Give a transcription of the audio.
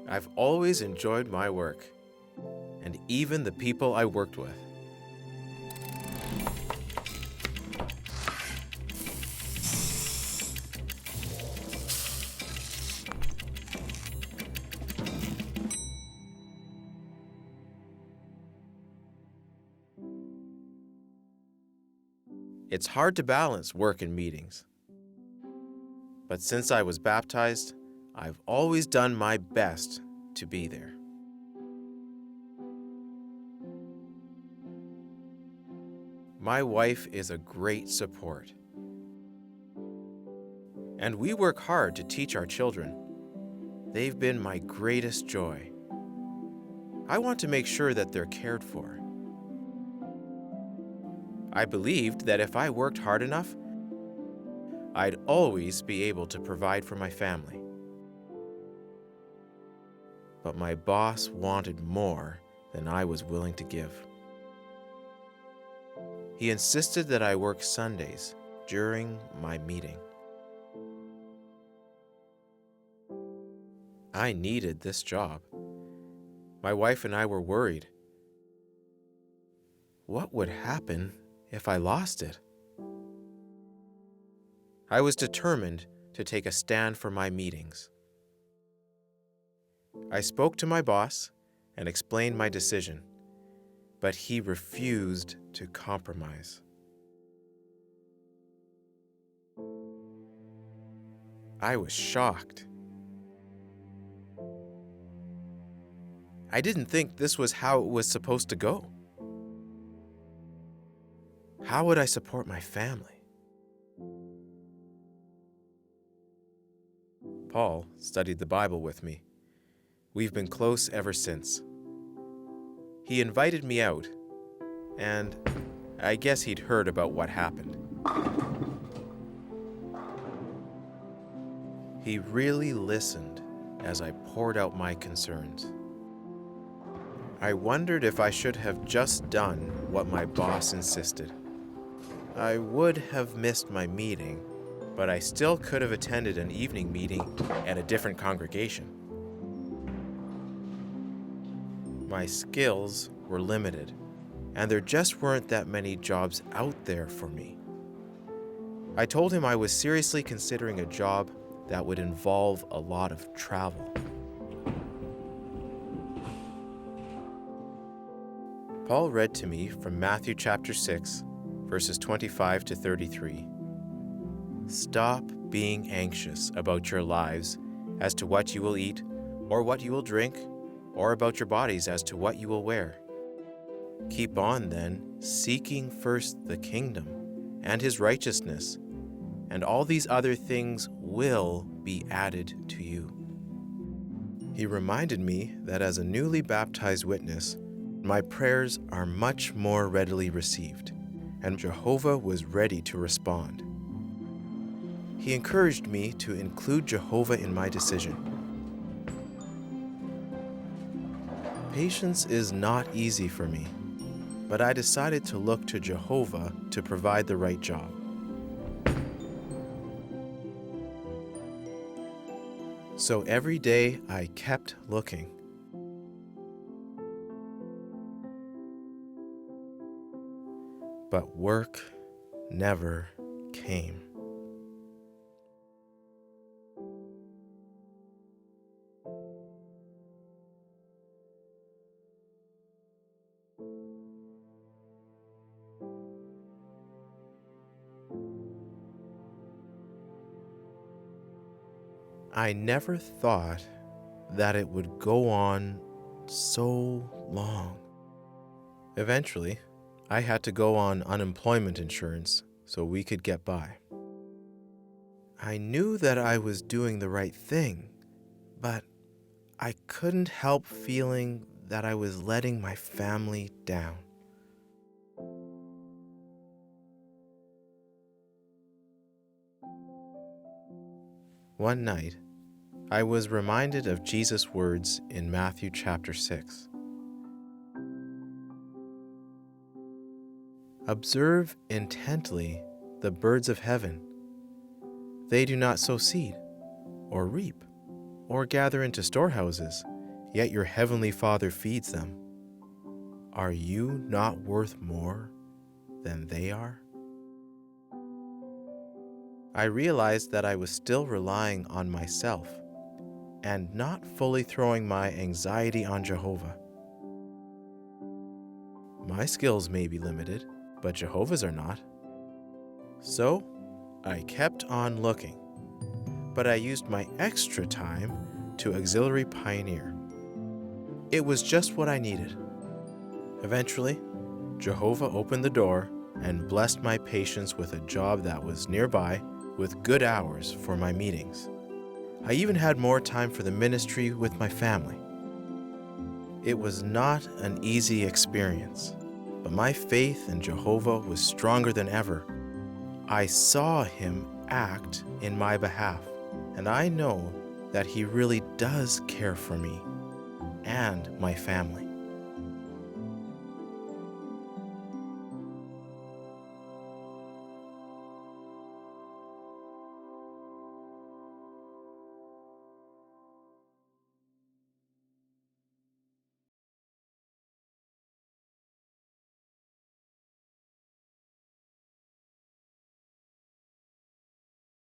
I've always enjoyed my work, and even the people I worked with. It's hard to balance work and meetings. But since I was baptized, I've always done my best to be there. My wife is a great support. And we work hard to teach our children. They've been my greatest joy. I want to make sure that they're cared for. I believed that if I worked hard enough, I'd always be able to provide for my family. But my boss wanted more than I was willing to give. He insisted that I work Sundays during my meeting. I needed this job. My wife and I were worried. What would happen if I lost it? I was determined to take a stand for my meetings. I spoke to my boss and explained my decision, but he refused to compromise. I was shocked. I didn't think this was how it was supposed to go. How would I support my family? Paul studied the Bible with me. We've been close ever since. He invited me out, and I guess he'd heard about what happened. He really listened as I poured out my concerns. I wondered if I should have just done what my boss insisted. I would have missed my meeting, but I still could have attended an evening meeting at a different congregation. My skills were limited, and there just weren't that many jobs out there for me. I told him I was seriously considering a job that would involve a lot of travel. Paul read to me from Matthew chapter 6, verses 25 to 33. Stop being anxious about your lives as to what you will eat, or what you will drink, or about your bodies as to what you will wear. Keep on, then, seeking first the kingdom and his righteousness, and all these other things will be added to you. He reminded me that as a newly baptized witness, my prayers are much more readily received, and Jehovah was ready to respond. He encouraged me to include Jehovah in my decision. Patience is not easy for me, but I decided to look to Jehovah to provide the right job. So every day I kept looking. But work never came. I never thought that it would go on so long. Eventually, I had to go on unemployment insurance so we could get by. I knew that I was doing the right thing, but I couldn't help feeling that I was letting my family down. One night, I was reminded of Jesus' words in Matthew chapter 6. Observe intently the birds of heaven. They do not sow seed, or reap, or gather into storehouses, yet your heavenly Father feeds them. Are you not worth more than they are? I realized that I was still relying on myself and not fully throwing my anxiety on Jehovah. My skills may be limited, but Jehovah's are not. So, I kept on looking, but I used my extra time to auxiliary pioneer. It was just what I needed. Eventually, Jehovah opened the door and blessed my patience with a job that was nearby with good hours for my meetings. I even had more time for the ministry with my family. It was not an easy experience, but my faith in Jehovah was stronger than ever. I saw him act in my behalf, and I know that he really does care for me and my family.